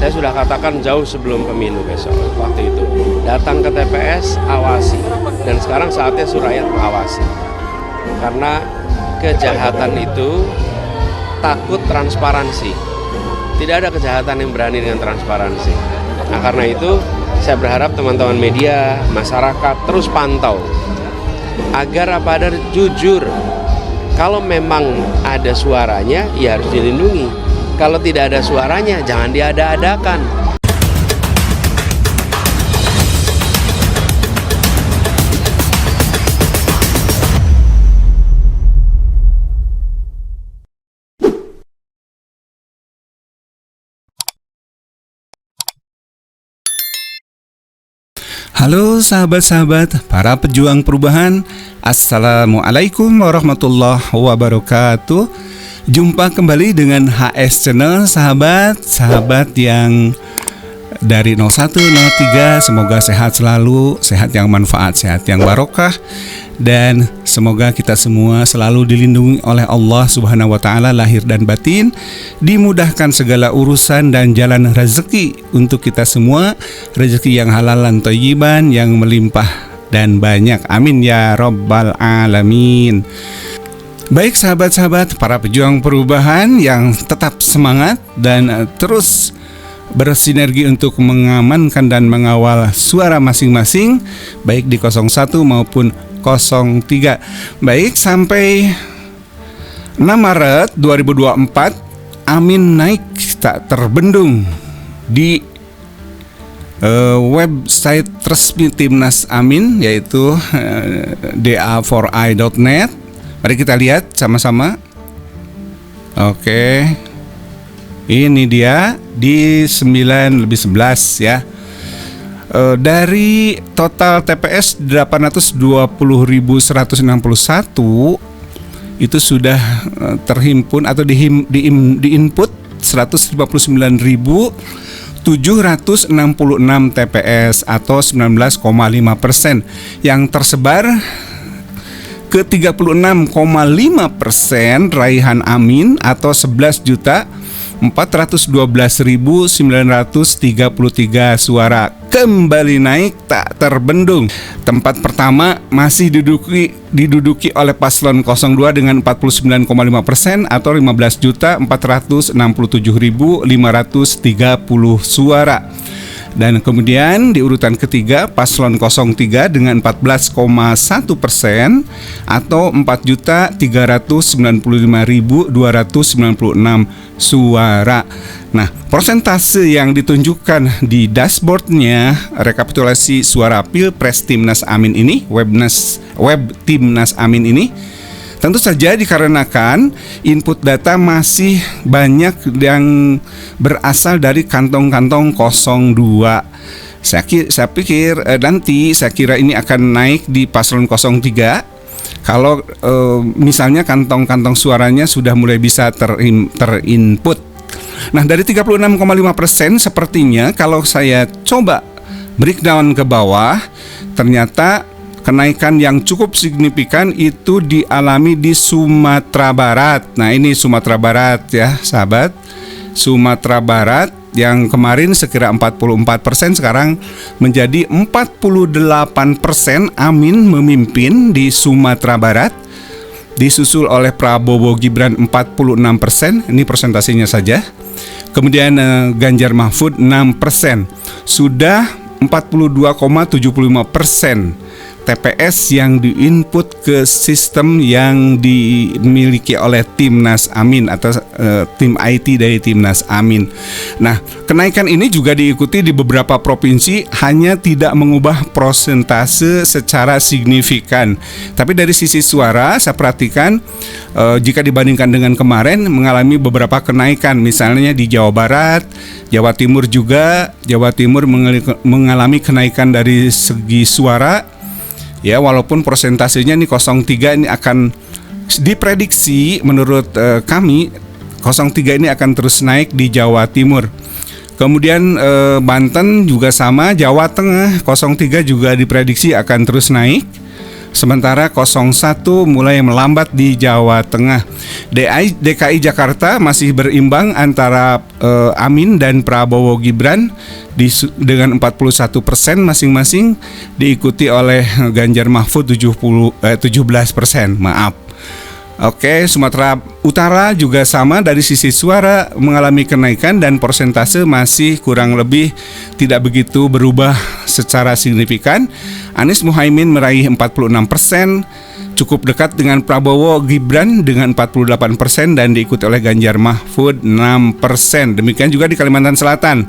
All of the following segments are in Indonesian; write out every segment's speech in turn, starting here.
Saya sudah katakan jauh sebelum pemilu besok, waktu itu. Datang ke TPS, awasi. Dan sekarang saatnya rakyat mengawasi. Karena kejahatan itu takut transparansi. Tidak ada kejahatan yang berani dengan transparansi. Nah, karena itu saya berharap teman-teman media, masyarakat terus pantau. Agar apa ada jujur. Kalau memang ada suaranya, ya harus dilindungi. Kalau tidak ada suaranya, jangan diada-adakan. Halo sahabat-sahabat, para pejuang perubahan. Assalamualaikum warahmatullahi wabarakatuh. Jumpa kembali dengan HS Channel, sahabat yang dari 0103. Semoga sehat selalu, sehat yang manfaat, sehat yang barokah. Dan semoga kita semua selalu dilindungi oleh Allah Subhanahu wa Ta'ala, lahir dan batin, dimudahkan segala urusan dan jalan rezeki untuk kita semua, rezeki yang halal dan thayyiban, yang melimpah dan banyak. Amin ya rabbal alamin. Baik sahabat-sahabat, para pejuang perubahan yang tetap semangat dan terus bersinergi untuk mengamankan dan mengawal suara masing-masing, baik di 01 maupun 03. Baik, sampai 6 Maret 2024 Amin naik tak terbendung di website resmi Timnas Amin, yaitu da4i.net. Mari kita lihat sama-sama. Oke, ini dia di 9+11 ya. Dari total TPS 820.161 itu sudah terhimpun atau diinput 159.766 TPS atau 19,5%, yang tersebar ke 36,5% raihan Amin atau 11.412.933 suara, kembali naik tak terbendung. Tempat pertama masih diduduki oleh paslon 02 dengan 49,5% atau 15.467.530 suara. Dan kemudian di urutan ketiga paslon 03 dengan 14,1% atau 4.395.296 suara. Nah, persentase yang ditunjukkan di dashboardnya rekapitulasi suara Pilpres Timnas Amin ini, web Timnas Amin ini, tentu saja dikarenakan input data masih banyak yang berasal dari kantong-kantong 02. Saya pikir nanti saya kira ini akan naik di paslon 03 kalau misalnya kantong-kantong suaranya sudah mulai bisa terinput. Nah, dari 36,5% sepertinya kalau saya coba breakdown ke bawah, ternyata kenaikan yang cukup signifikan itu dialami di Sumatera Barat. Nah, ini Sumatera Barat ya, sahabat. Sumatera Barat yang kemarin sekira 44%, sekarang menjadi 48%. Amin memimpin di Sumatera Barat, disusul oleh Prabowo Gibran 46%. Ini persentasenya saja. Kemudian Ganjar Mahfud 6%. Sudah 42,75% TPS yang diinput ke sistem yang dimiliki oleh Timnas Amin atau tim IT dari Timnas Amin. Nah, kenaikan ini juga diikuti di beberapa provinsi, hanya tidak mengubah persentase secara signifikan. Tapi dari sisi suara saya perhatikan jika dibandingkan dengan kemarin mengalami beberapa kenaikan. Misalnya di Jawa Barat, Jawa Timur juga. Jawa Timur mengalami kenaikan dari segi suara. Ya, walaupun persentasenya nih 03 ini akan diprediksi menurut kami 03 ini akan terus naik di Jawa Timur. Kemudian Banten juga sama, Jawa Tengah 03 juga diprediksi akan terus naik. Sementara 01 mulai melambat di Jawa Tengah. DKI Jakarta masih berimbang antara Amin dan Prabowo Gibran dengan 41% masing-masing, diikuti oleh Ganjar Mahfud 17%. Maaf. Oke, Sumatera Utara juga sama, dari sisi suara mengalami kenaikan dan persentase masih kurang lebih tidak begitu berubah secara signifikan. Anies Muhaimin meraih 46%, cukup dekat dengan Prabowo Gibran dengan 48% dan diikuti oleh Ganjar Mahfud 6%. Demikian juga di Kalimantan Selatan.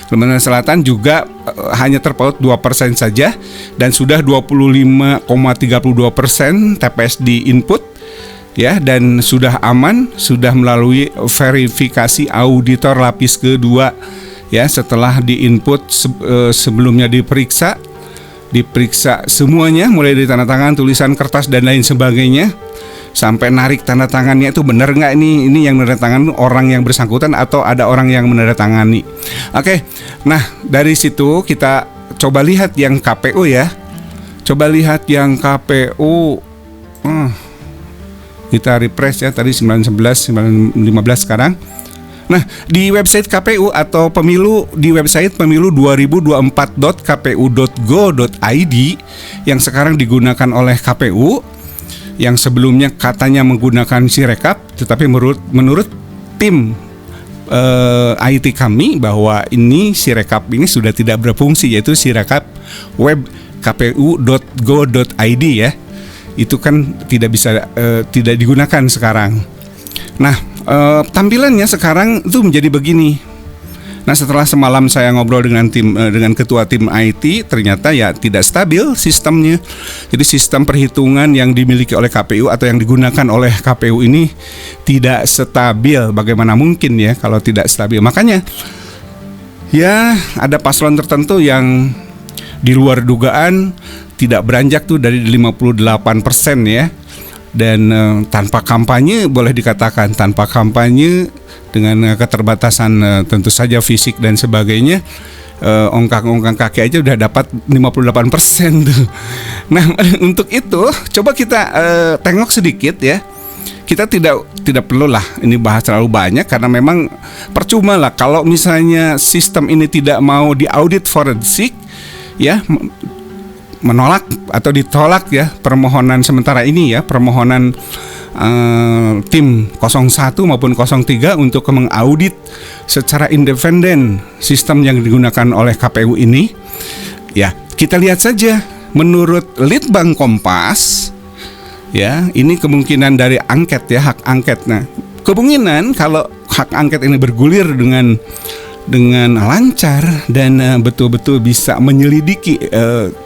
Kalimantan Selatan juga hanya terpaut 2% saja dan sudah 25,32% TPS di input. Ya, dan sudah aman, sudah melalui verifikasi auditor lapis kedua, ya, setelah diinput sebelumnya diperiksa semuanya, mulai dari tanda tangan, tulisan kertas dan lain sebagainya, sampai narik tanda tangannya itu benar nggak ini yang menandatangan orang yang bersangkutan atau ada orang yang menandatangani. Oke, nah dari situ kita coba lihat yang KPU ya, kita refresh ya, tadi 911, 915 sekarang. Nah, di website KPU atau pemilu, di website pemilu2024.kpu.go.id yang sekarang digunakan oleh KPU, yang sebelumnya katanya menggunakan Sirekap, tetapi menurut tim IT kami bahwa ini Sirekap ini sudah tidak berfungsi, yaitu Sirekap web kpu.go.id ya. Itu kan tidak digunakan sekarang. Nah, tampilannya sekarang itu menjadi begini. Nah, setelah semalam saya ngobrol dengan ketua tim IT, ternyata ya tidak stabil sistemnya. Jadi sistem perhitungan yang dimiliki oleh KPU atau yang digunakan oleh KPU ini tidak stabil. Bagaimana mungkin ya kalau tidak stabil? Makanya ya ada paslon tertentu yang di luar dugaan tidak beranjak tuh dari 58% ya. Dan tanpa kampanye, boleh dikatakan tanpa kampanye, dengan keterbatasan tentu saja fisik dan sebagainya, ongkang-ongkang kaki aja udah dapat 58% tuh. Nah, untuk itu coba kita tengok sedikit ya. Kita tidak perlu lah ini bahas terlalu banyak, karena memang percuma lah kalau misalnya sistem ini tidak mau diaudit forensik ya, menolak atau ditolak ya permohonan sementara ini ya, permohonan tim 01 maupun 03 untuk mengaudit secara independen sistem yang digunakan oleh KPU ini. Ya, kita lihat saja menurut Litbang Kompas ya, ini kemungkinan dari angket ya, hak angket. Nah, kemungkinan kalau hak angket ini bergulir dengan lancar dan betul-betul bisa menyelidiki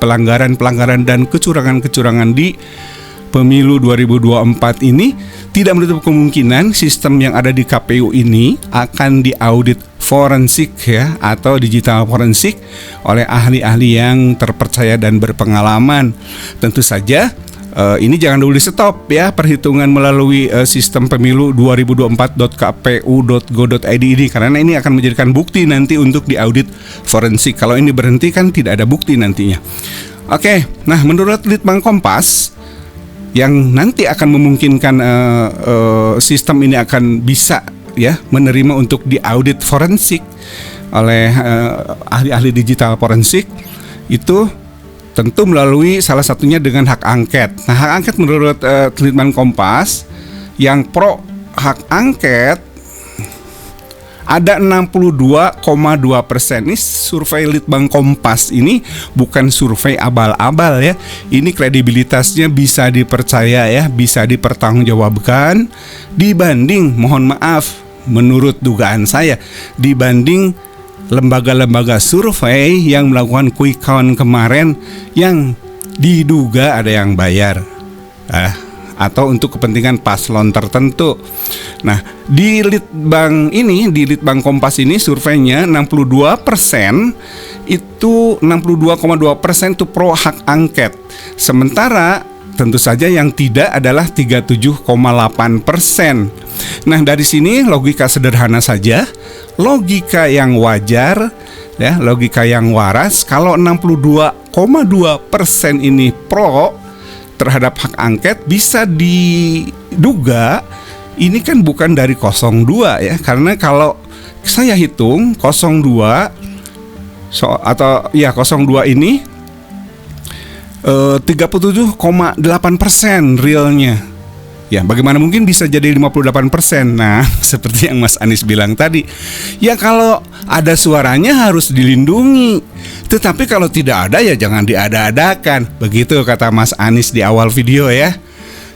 pelanggaran-pelanggaran dan kecurangan-kecurangan di pemilu 2024 ini, tidak menutup kemungkinan sistem yang ada di KPU ini akan diaudit forensik ya, atau digital forensik oleh ahli-ahli yang terpercaya dan berpengalaman. Tentu saja ini jangan dulu di stop ya, perhitungan melalui sistem pemilu 2024.kpu.go.id ini, karena ini akan menjadikan bukti nanti untuk diaudit forensik. Kalau ini berhenti kan tidak ada bukti nantinya. Oke, nah menurut Litbang Kompas yang nanti akan memungkinkan sistem ini akan bisa ya menerima untuk diaudit forensik oleh ahli-ahli digital forensik, itu tentu melalui salah satunya dengan hak angket. Nah, hak angket menurut Litbang Kompas yang pro hak angket ada 62,2%. Ini survei Litbang Kompas ini bukan survei abal-abal ya. Ini kredibilitasnya bisa dipercaya ya, bisa dipertanggungjawabkan dibanding, mohon maaf, menurut dugaan saya, dibanding lembaga-lembaga survei yang melakukan quick count kemarin yang diduga ada yang bayar atau untuk kepentingan paslon tertentu. Nah, di Litbang Kompas ini surveinya 62% itu 62,2% itu pro hak angket. Sementara tentu saja yang tidak adalah 37,8%. Nah, dari sini logika sederhana saja, logika yang wajar ya, logika yang waras. Kalau 62,2% ini pro terhadap hak angket bisa diduga ini kan bukan dari 02 ya, karena kalau saya hitung 02 ini 37,8% realnya. Ya, bagaimana mungkin bisa jadi 58%? Nah, seperti yang Mas Anies bilang tadi, ya kalau ada suaranya harus dilindungi. Tetapi kalau tidak ada ya jangan diada-adakan. Begitu kata Mas Anies di awal video ya.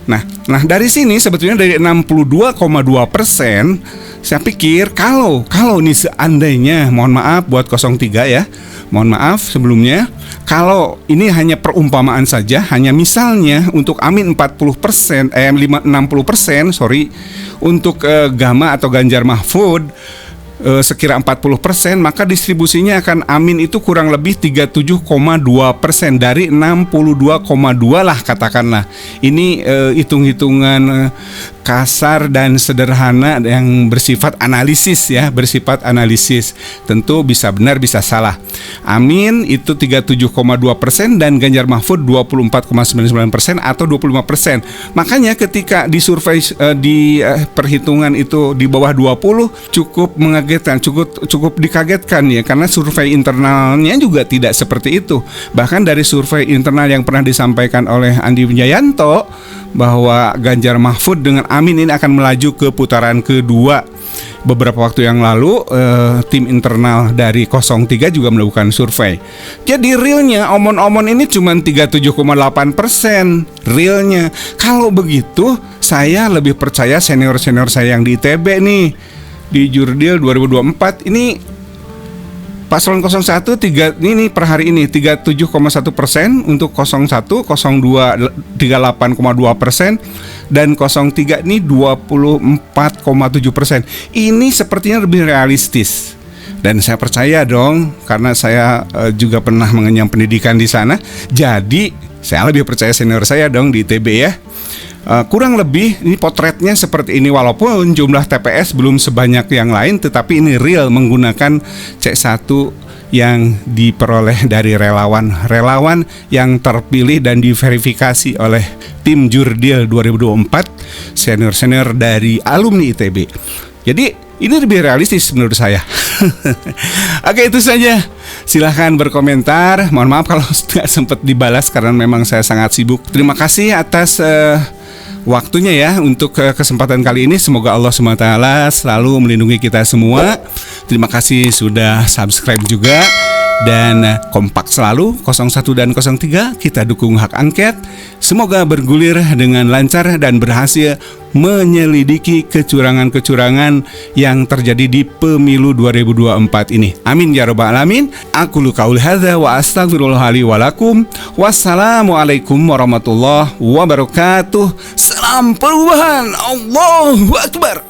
Nah dari sini sebetulnya dari 62,2%, saya pikir kalau nih seandainya, mohon maaf buat 03 ya, mohon maaf sebelumnya, kalau ini hanya perumpamaan saja, hanya misalnya untuk Amin 60%, 60%, untuk Gama atau Ganjar Mahfud sekira 40%, maka distribusinya akan Amin itu kurang lebih 37,2% dari 62,2 lah katakanlah. Ini hitung-hitungan kasar dan sederhana yang bersifat analisis ya, bersifat analisis. Tentu bisa benar bisa salah. Amin itu 37,2% dan Ganjar Mahfud 24,99% atau 25%. Makanya ketika disurvei di perhitungan itu di bawah 20 cukup mengagetkan, cukup dikagetkan ya, karena survei internalnya juga tidak seperti itu. Bahkan dari survei internal yang pernah disampaikan oleh Andi Wijayanto bahwa Ganjar Mahfud dengan Amin ini akan melaju ke putaran kedua. Beberapa waktu yang lalu tim internal dari 03 juga melakukan survei. Jadi realnya omon-omon ini cuma 37,8% realnya. Kalau begitu saya lebih percaya senior-senior saya yang di ITB nih, di Jurdil 2024 ini Paslon 01 ini per hari ini 37,1% untuk 01, 02 38,2% dan 03 ini 24,7%. Ini sepertinya lebih realistis. Dan saya percaya dong, karena saya juga pernah mengenyam pendidikan di sana. Jadi saya lebih percaya senior saya dong di ITB ya. Kurang lebih ini potretnya seperti ini, walaupun jumlah TPS belum sebanyak yang lain, tetapi ini real menggunakan C1 yang diperoleh dari relawan yang terpilih dan diverifikasi oleh tim Jurdil 2024 senior-senior dari alumni ITB. Jadi ini lebih realistis menurut saya. Oke, itu saja. Silahkan berkomentar. Mohon maaf kalau tidak sempat dibalas karena memang saya sangat sibuk. Terima kasih atas waktunya ya untuk kesempatan kali ini. Semoga Allah SWT selalu melindungi kita semua. Terima kasih sudah subscribe juga. Dan kompak selalu 01 dan 03 kita dukung hak angket. Semoga bergulir dengan lancar dan berhasil menyelidiki kecurangan-kecurangan yang terjadi di pemilu 2024 ini. Amin ya rabbal alamin. Aku qauli hadza wa astaghfirullah li wa lakum. Wassalamualaikum warahmatullahi wabarakatuh. Salam perubahan. Allahu Akbar.